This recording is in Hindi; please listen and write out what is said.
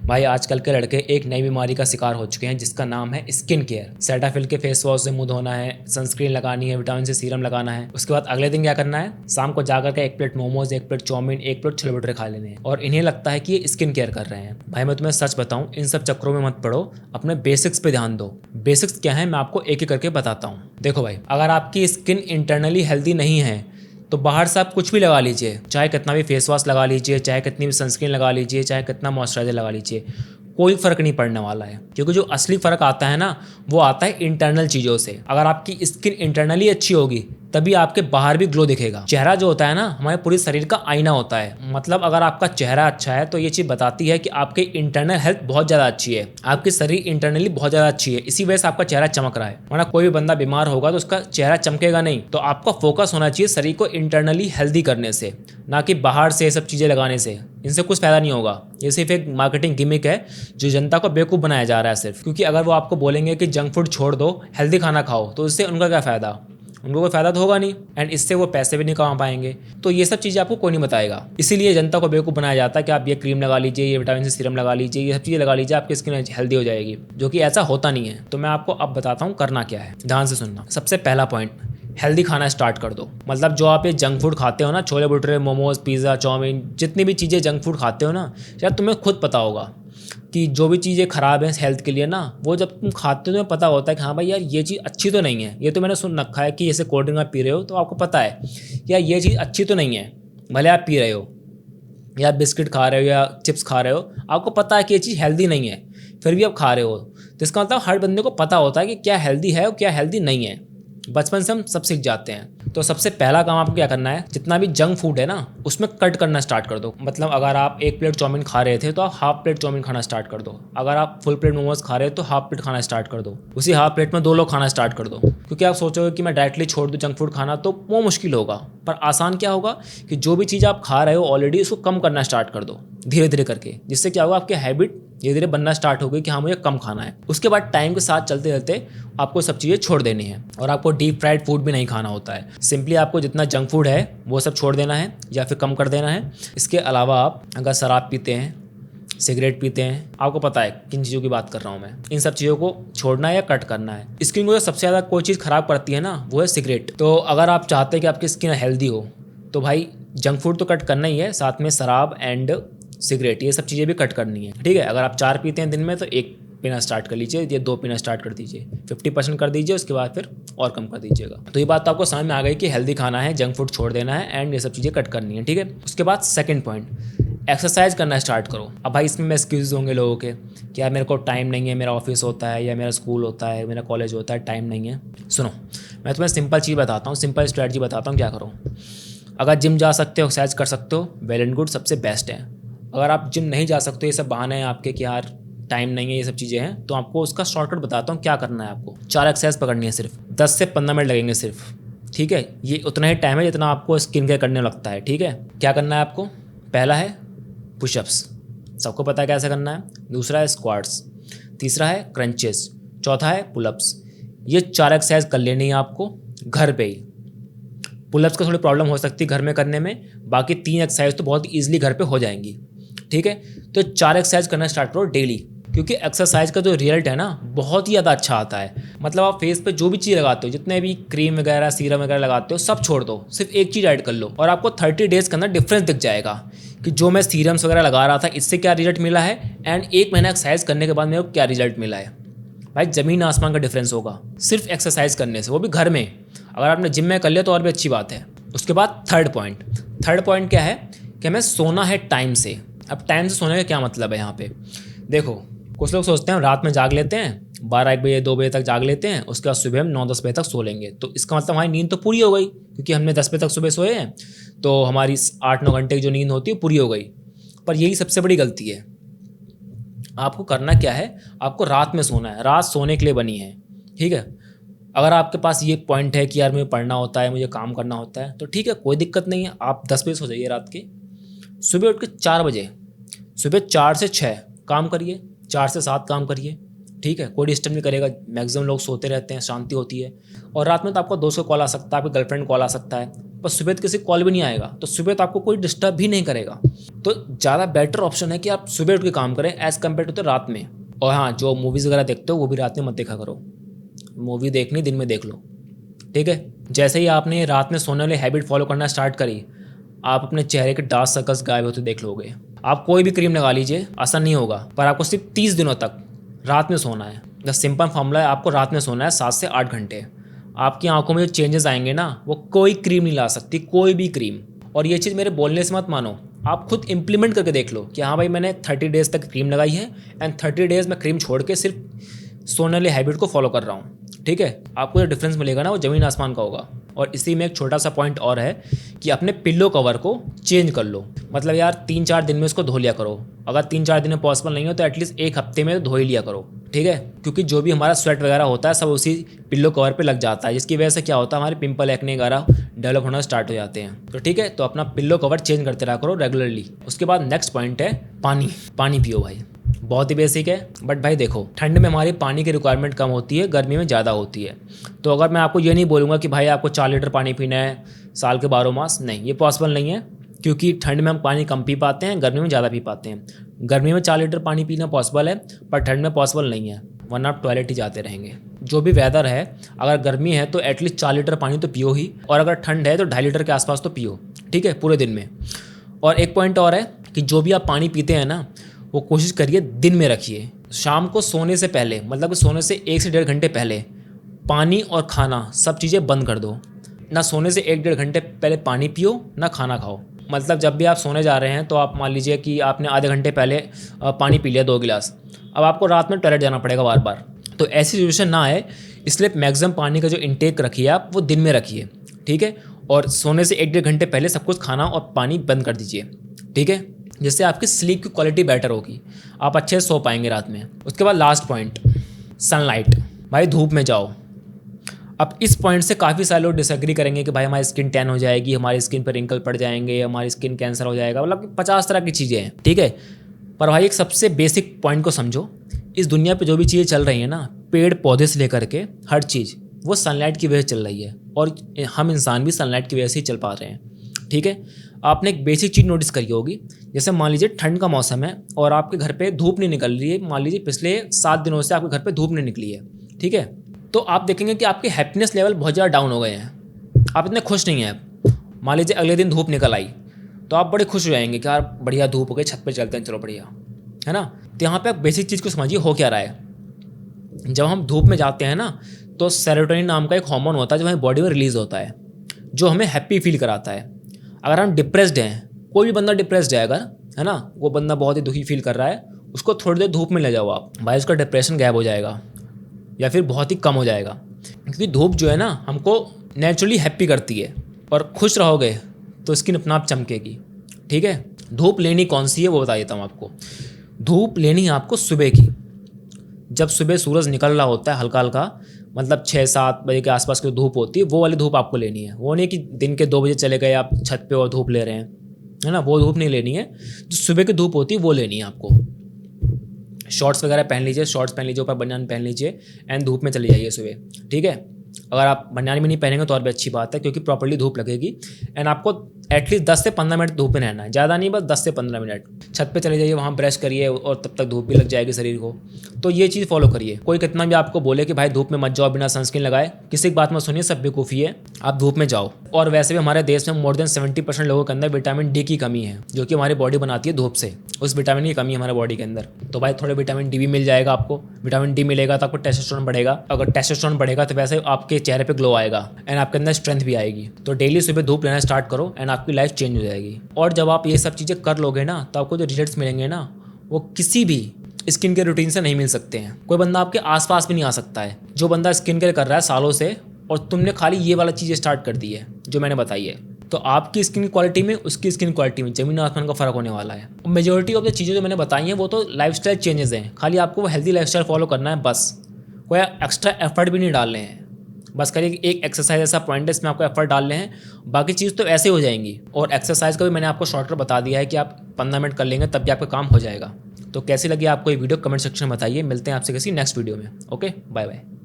भाई आजकल के लड़के एक नई बीमारी का शिकार हो चुके हैं जिसका नाम है स्किन केयर। सेटाफिल के फेस वॉश से मुंह धोना है, सनस्क्रीन लगानी है, विटामिन सी सीरम लगाना है। उसके बाद अगले दिन क्या करना है, शाम को जाकर के 1 plate momos, 1 plate chow mein, 1 plate chole bhature खा लेने हैं और इन्हें लगता है कि ये स्किन केयर कर रहे हैं। भाई मैं तुम्हें सच बताऊं, इन सब चक्करों में मत पड़ो, अपने बेसिक्स पे ध्यान दो। बेसिक्स क्या है मैं आपको एक एक करके बताता हूँ। देखो भाई, अगर आपकी स्किन इंटरनली हेल्दी नहीं है तो बाहर से आप कुछ भी लगा लीजिए, चाहे कितना भी फेस वॉश लगा लीजिए, चाहे कितनी भी सनस्क्रीन लगा लीजिए, चाहे कितना मॉइस्चराइजर लगा लीजिए, कोई फर्क नहीं पड़ने वाला है। क्योंकि जो असली फर्क आता है ना, वो आता है इंटरनल चीज़ों से। अगर आपकी स्किन इंटरनली अच्छी होगी तभी आपके बाहर भी ग्लो दिखेगा। चेहरा जो होता है ना, हमारे पूरे शरीर का आईना होता है। मतलब अगर आपका चेहरा अच्छा है तो ये चीज़ बताती है कि आपके इंटरनल हेल्थ बहुत ज़्यादा अच्छी है, आपकी शरीर इंटरनली बहुत ज़्यादा अच्छी है, इसी वजह से आपका चेहरा चमक रहा है। वरना कोई भी बंदा बीमार होगा तो उसका चेहरा चमकेगा नहीं। तो आपका फोकस होना चाहिए शरीर को इंटरनली हेल्दी करने से, ना कि बाहर से सब चीज़ें लगाने से। इनसे कुछ फायदा नहीं होगा। ये सिर्फ एक मार्केटिंग गिमिक है जो जनता को बेवकूफ़ बनाया जा रहा है सिर्फ। क्योंकि अगर वो आपको बोलेंगे कि जंक फूड छोड़ दो, हेल्दी खाना खाओ, तो इससे उनका क्या फ़ायदा? उनको कोई फायदा तो होगा नहीं, एंड इससे वो पैसे भी नहीं कमा पाएंगे। तो ये सब चीज़ें आपको कोई नहीं बताएगा। इसीलिए जनता को बेवकूफ़ बनाया जाता है कि आप ये क्रीम लगा लीजिए, ये विटामिन सी सीरम लगा लीजिए, ये सब चीज़ें लगा लीजिए, आपकी स्किन हेल्दी हो जाएगी, जो कि ऐसा होता नहीं है। तो मैं आपको अब बताता हूँ करना क्या है, ध्यान से सुनना। सबसे पहला पॉइंट, हेल्दी खाना स्टार्ट कर दो। मतलब जो आप ये जंक फूड खाते हो ना, छोले भटूरे, मोमोज, पिज़्ज़ा, चाउमीन, जितनी भी चीज़ें जंक फूड खाते हो ना, शायद तुम्हें खुद पता होगा कि जो भी चीज़ें ख़राब हैं हेल्थ के लिए ना, वो जब तुम खाते हो तुम्हें पता होता है कि हाँ भाई यार ये चीज़ अच्छी तो नहीं है। ये तो मैंने सुन रखा है कि जैसे कोल्ड ड्रिंक आप पी रहे हो तो आपको पता है कि यार ये चीज़ अच्छी तो नहीं है, भले आप पी रहे हो, या बिस्किट खा रहे हो या चिप्स खा रहे हो, आपको पता है कि ये चीज़ हेल्दी नहीं है, फिर भी आप खा रहे हो। तो इसका मतलब हर बंदे को पता होता है कि क्या हेल्दी है और क्या हेल्दी नहीं है। बचपन से हम सब सीख जाते हैं। तो सबसे पहला काम आपको क्या करना है, जितना भी जंक फूड है ना उसमें कट करना स्टार्ट कर दो। मतलब अगर आप 1 प्लेट चाउमीन खा रहे थे तो आप हाफ प्लेट चाउमीन खाना स्टार्ट कर दो। अगर आप फुल प्लेट मोमोज खा रहे हो तो हाफ प्लेट खाना स्टार्ट कर दो। उसी हाफ प्लेट में 2 लोग खाना स्टार्ट कर दो। क्योंकि आप सोचोगे कि मैं डायरेक्टली छोड़ दूँ जंक फूड खाना, तो वो मुश्किल होगा। पर आसान क्या होगा कि जो भी चीज़ आप खा रहे हो ऑलरेडी, उसको कम करना स्टार्ट कर दो धीरे धीरे करके। जिससे क्या होगा, आपकी हैबिट धीरे धीरे बनना स्टार्ट हो गई कि हाँ मुझे कम खाना है। उसके बाद टाइम के साथ चलते चलते आपको सब चीज़ें छोड़ देनी है। और आपको डीप फ्राइड फूड भी नहीं खाना होता है। सिंपली आपको जितना जंक फूड है वो सब छोड़ देना है या फिर कम कर देना है। इसके अलावा आप अगर शराब पीते हैं, सिगरेट पीते हैं, आपको पता है किन चीज़ों की बात कर रहा हूँ मैं, इन सब चीज़ों को छोड़ना है या कट करना है। स्किन को जो सबसे ज़्यादा कोई चीज़ ख़राब करती है ना, वो है सिगरेट। तो अगर आप चाहते हैं कि आपकी स्किन हेल्दी हो तो भाई जंक फूड तो कट करना ही है, साथ में शराब एंड सिगरेट, ये सब चीज़ें भी कट करनी है। ठीक है, अगर आप 4 पीते हैं दिन में तो 1 पीना स्टार्ट कर लीजिए, ये 2 पीना स्टार्ट कर दीजिए, 50% कर दीजिए, उसके बाद फिर और कम कर दीजिएगा। तो ये बात तो आपको समझ में आ गई कि हेल्दी खाना है, जंक फूड छोड़ देना है एंड ये सब चीज़ें कट करनी है। ठीक है, उसके बाद सेकंड पॉइंट, एक्सरसाइज करना स्टार्ट करो। अब भाई इसमें एक्सक्यूज़ होंगे लोगों के कि यार मेरे को टाइम नहीं है, मेरा ऑफिस होता है या मेरा स्कूल होता है, मेरा कॉलेज होता है, टाइम नहीं है। सुनो, मैं तुम्हें सिंपल चीज़ बताता हूँ, सिंपल स्ट्रैटेजी बताता हूँ क्या करो। अगर जिम जा सकते हो, एक्सरसाइज कर सकते हो, वेल एंड गुड, सबसे बेस्ट है। अगर आप जिम नहीं जा सकते, ये सब बहाने हैं आपके कि यार टाइम नहीं है, ये सब चीज़ें हैं, तो आपको उसका शॉर्टकट बताता हूँ क्या करना है। आपको 4 एक्सरसाइज पकड़नी है, सिर्फ 10 से 15 मिनट लगेंगे सिर्फ। ठीक है, ये उतना ही टाइम है जितना आपको स्किन केयर करने लगता है। ठीक है, क्या करना है आपको, पहला है पुशअप्स, सबको पता है कैसे करना है। दूसरा है स्क्वाट्स, तीसरा है क्रंचेस, चौथा है पुलअप्स। ये 4 एक्सरसाइज कर लेनी है आपको घर पे ही। पुलअप्स का थोड़ी प्रॉब्लम हो सकती है घर में करने में, बाकी 3 एक्सरसाइज तो बहुत ईजिली घर पे हो जाएंगी। ठीक है, तो 4 एक्सरसाइज करना स्टार्ट करो डेली। क्योंकि एक्सरसाइज का जो रिजल्ट है ना, बहुत ही ज़्यादा अच्छा आता है। मतलब आप फेस पे जो भी चीज़ लगाते हो, जितने भी क्रीम वगैरह, सीरम वगैरह लगाते हो, सब छोड़ दो, सिर्फ एक चीज़ ऐड कर लो और आपको 30 डेज़ के अंदर डिफरेंस दिख जाएगा कि जो मैं सीरम्स वगैरह लगा रहा था इससे क्या रिजल्ट मिला है एंड 1 महीना एक्सरसाइज करने के बाद मेरे को क्या रिजल्ट मिला है। भाई ज़मीन आसमान का डिफरेंस होगा सिर्फ एक्सरसाइज करने से, वो भी घर में। अगर आपने जिम में कर लिया तो और भी अच्छी बात है। उसके बाद थर्ड पॉइंट क्या है कि हमें सोना है टाइम से। अब टाइम से सोने का क्या मतलब है यहाँ पे, देखो कुछ लोग सोचते हैं रात में जाग लेते हैं, 12-1 बजे 2 बजे तक जाग लेते हैं, उसके बाद सुबह हम 9-10 बजे तक सो लेंगे, तो इसका मतलब हमारी नींद तो पूरी हो गई, क्योंकि हमने 10 बजे तक सुबह सोए हैं तो हमारी 8-9 घंटे की जो नींद होती है पूरी हो गई। पर यही सबसे बड़ी गलती है। आपको करना क्या है, आपको रात में सोना है, रात सोने के लिए बनी है। ठीक है, अगर आपके पास ये पॉइंट है कि यार मुझे पढ़ना होता है, मुझे काम करना होता है, तो ठीक है, कोई दिक्कत नहीं है, आप 10 बजे सो जाइए रात के। सुबह उठ के 4 बजे, सुबह 4 से 6 काम करिए, 4 से 7 काम करिए। ठीक है, कोई डिस्टर्ब नहीं करेगा, मैक्सिमम लोग सोते रहते हैं, शांति होती है। और रात में तो आपको दोस्त को कॉल आ सकता है, आपकी गर्लफ्रेंड कॉल आ सकता है, पर सुबह तो किसी कॉल भी नहीं आएगा, तो सुबह तो आपको कोई डिस्टर्ब भी नहीं करेगा। तो ज़्यादा बेटर ऑप्शन है कि आप सुबह उठ के काम करें एज़ कम्पेयर टू रात में। और हाँ, जो मूवीज़ वगैरह देखते हो वो भी रात में मत देखा करो, मूवी देखनी दिन में देख लो, ठीक है। जैसे ही आपने रात में सोने वाली हैबिट फॉलो करना स्टार्ट करी, आप अपने चेहरे के डार्क सर्कल्स गायब होते देख लोगे। आप कोई भी क्रीम लगा लीजिए, असर नहीं होगा, पर आपको सिर्फ 30 दिनों तक रात में सोना है। द सिंपल फॉर्मूला है, आपको रात में सोना है 7 से 8 घंटे। आपकी आंखों में जो चेंजेस आएंगे ना, वो कोई क्रीम नहीं ला सकती, कोई भी क्रीम। और ये चीज़ मेरे बोलने से मत मानो, आप खुद इंप्लीमेंट करके देख लो कि हाँ भाई मैंने 30 डेज़ तक क्रीम लगाई है एंड 30 डेज़ में क्रीम छोड़ के सिर्फ सोने वाली हैबिट को फॉलो कर रहा हूँ, ठीक है। आपको जो डिफरेंस मिलेगा ना, वो ज़मीन आसमान का होगा। और इसी में एक छोटा सा पॉइंट और है कि अपने पिल्लो कवर को चेंज कर लो। मतलब यार 3-4 दिन में इसको धो लिया करो। अगर 3-4 दिन में पॉसिबल नहीं हो तो एटलीस्ट 1 हफ्ते में धो ही लिया करो, ठीक है। क्योंकि जो भी हमारा स्वेट वगैरह होता है सब उसी पिल्लो कवर पे लग जाता है, जिसकी वजह से क्या होता है, हमारे पिंपल एक्ने वगैरह डेवलप होना स्टार्ट हो जाते हैं। तो ठीक है, तो अपना पिल्लो कवर चेंज करते रहा करो रेगुलरली। उसके बाद नेक्स्ट पॉइंट है पानी। पानी पियो भाई, बहुत ही बेसिक है, बट भाई देखो ठंड में हमारी पानी की रिक्वायरमेंट कम होती है, गर्मी में ज़्यादा होती है। तो अगर मैं आपको ये नहीं बोलूँगा कि भाई आपको 4 लीटर पानी पीना है साल के 12 मास, नहीं, ये पॉसिबल नहीं है। क्योंकि ठंड में हम पानी कम पी पाते हैं, गर्मी में ज़्यादा पी पाते हैं। गर्मी में 4 लीटर पानी पीना पॉसिबल है, पर ठंड में पॉसिबल नहीं है, वरना आप टॉयलेट ही जाते रहेंगे। जो भी वेदर है, अगर गर्मी है तो एटलीस्ट 4 लीटर पानी तो पियो ही, और अगर ठंड है तो 2.5 लीटर के आसपास तो पियो, ठीक है, पूरे दिन में। और एक पॉइंट और है कि जो भी आप पानी पीते हैं ना, वो कोशिश करिए दिन में रखिए। शाम को सोने से पहले, मतलब सोने से 1 से 1.5 घंटे पहले पानी और खाना सब चीज़ें बंद कर दो। ना सोने से 1-1.5 घंटे पहले पानी पियो, ना खाना खाओ। मतलब जब भी आप सोने जा रहे हैं तो आप मान लीजिए कि आपने आधे घंटे पहले पानी पी लिया 2 गिलास, अब आपको रात में टॉयलेट जाना पड़ेगा बार बार। तो ऐसी सिचुएशन ना आए, इसलिए मैक्सिमम पानी का जो इंटेक रखिए आप, वो दिन में रखिए, ठीक है। और सोने से 1-1.5 घंटे पहले सब कुछ खाना और पानी बंद कर दीजिए, ठीक है। जिससे आपकी स्लीप की क्वालिटी बेटर होगी, आप अच्छे से सो पाएंगे रात में। उसके बाद लास्ट पॉइंट, सनलाइट। भाई धूप में जाओ। अब इस पॉइंट से काफ़ी सारे लोग डिसएग्री करेंगे कि भाई हमारी स्किन टैन हो जाएगी, हमारी स्किन पर रिंकल पड़ जाएंगे, हमारी स्किन कैंसर हो जाएगा, मतलब 50 तरह की चीज़ें हैं, ठीक है। पर भाई एक सबसे बेसिक पॉइंट को समझो, इस दुनिया पे जो भी चीज़ें चल रही हैं ना, पेड़ पौधे से लेकर के हर चीज़, वो सनलाइट की वजह से चल रही है। और हम इंसान भी सनलाइट की वजह से ही चल पा रहे हैं, ठीक है। आपने एक बेसिक चीज़ नोटिस करी होगी, जैसे मान लीजिए ठंड का मौसम है और आपके घर पे धूप नहीं निकल रही है, मान लीजिए पिछले 7 दिनों से आपके घर पे धूप नहीं निकली है, ठीक है। तो आप देखेंगे कि आपके हैप्पीनेस लेवल बहुत ज़्यादा डाउन हो गए हैं, आप इतने खुश नहीं हैं। मान लीजिए अगले दिन धूप निकल आई तो आप बड़े खुश हो जाएंगे कि यार बढ़िया धूप हो गई, छत पे चलते हैं, चलो बढ़िया, है ना। तो यहाँ पे आप बेसिक चीज़ को समझिए, हो क्या रहा है। जब हम धूप में जाते हैं ना, तो सेरोटोनिन नाम का एक हार्मोन होता है जो हमारी बॉडी में रिलीज होता है, जो हमें हैप्पी फील कराता है। अगर हम डिप्रेस्ड हैं, कोई भी बंदा डिप्रेस्ड है अगर, है ना, वो बंदा बहुत ही दुखी फील कर रहा है, उसको थोड़ी देर धूप में ले जाओ आप, भाई उसका डिप्रेशन गायब हो जाएगा या फिर बहुत ही कम हो जाएगा। क्योंकि धूप जो है ना, हमको नेचुरली हैप्पी करती है, और खुश रहोगे तो स्किन अपना आप चमकेगी, ठीक है। धूप लेनी कौन सी है वो बता देता हूँ आपको। धूप लेनी है आपको सुबह की, जब सुबह सूरज निकल रहा होता है हल्का हल्का, मतलब 6-7 बजे के आसपास की धूप होती है, वो वाली धूप आपको लेनी है। वो नहीं कि दिन के 2 बजे चले गए आप छत पे और धूप ले रहे हैं, है ना, वो धूप नहीं लेनी है। जो सुबह की धूप होती है वो लेनी है आपको। शॉर्ट्स वगैरह पहन लीजिए, शॉर्ट्स पहन लीजिए, ऊपर बनियान पहन लीजिए एंड धूप में चले जाइए सुबह, ठीक है। अगर आप बनियान भी नहीं पहनेंगे तो और भी अच्छी बात है, क्योंकि प्रॉपर्ली धूप लगेगी। एंड आपको एटलीस्ट 10 से 15 मिनट धूप में रहना है, ज़्यादा नहीं, बस 10 से 15 मिनट। छत पे चले जाइए, वहाँ ब्रश करिए और तब तक धूप भी लग जाएगी शरीर को। तो ये चीज़ फॉलो करिए। कोई कितना भी आपको बोले कि भाई धूप में मत जाओ बिना सनस्क्रीन लगाए, किसी की बात मत सुनिए, सब बेवकूफ़ी है, आप धूप में जाओ। और वैसे भी हमारे देश में मोर देन 70% लोगों के अंदर विटामिन डी की कमी है, जो कि हमारी बॉडी बनाती है धूप से। उस विटामिन की कमी है हमारे बॉडी के अंदर, तो भाई थोड़े विटामिन डी भी मिल जाएगा आपको। विटामिन डी मिलेगा तो आपको टेस्टोस्टेरोन बढ़ेगा, अगर टेस्टोस्टेरोन बढ़ेगा तो वैसे आपके चेहरे पे ग्लो आएगा एंड आपके अंदर स्ट्रेंथ भी आएगी। तो डेली सुबह धूप लेना स्टार्ट करो एंड आपकी लाइफ चेंज हो जाएगी। और जब आप ये सब चीज़ें कर लोगे ना, तो आपको जो रिजल्ट्स मिलेंगे ना, वो किसी भी स्किन केयर रूटीन से नहीं मिल सकते हैं। कोई बंदा आपके आसपास भी नहीं आ सकता है जो बंदा स्किन केयर कर रहा है सालों से, और तुमने खाली ये वाला चीज़ें स्टार्ट कर दी है जो मैंने बताई है। तो आपकी स्किन क्वालिटी में, उसकी स्किन क्वालिटी में ज़मीन आसमान का फ़र्क होने वाला है। मेजोरिटी ऑफ द चीज़ें जो मैंने बताई हैं वो तो लाइफस्टाइल चेंजेस हैं, खाली आपको वो हेल्दी लाइफस्टाइल फॉलो करना है बस। कोई एक्स्ट्रा एफर्ट भी नहीं डालने हैं, बस खाली एक एक्सरसाइज ऐसा पॉइंट है इसमें आपको एफर्ट डालने हैं, बाकी चीज़ तो ऐसे हो जाएंगी। और एक्सरसाइज का भी मैंने आपको शॉर्टकट बता दिया है कि आप 15 मिनट कर लेंगे तब भी आपका काम हो जाएगा। तो कैसी लगी आपको ये वीडियो कमेंट सेक्शन में बताइए। मिलते हैं आपसे किसी नेक्स्ट वीडियो में। Okay, bye bye.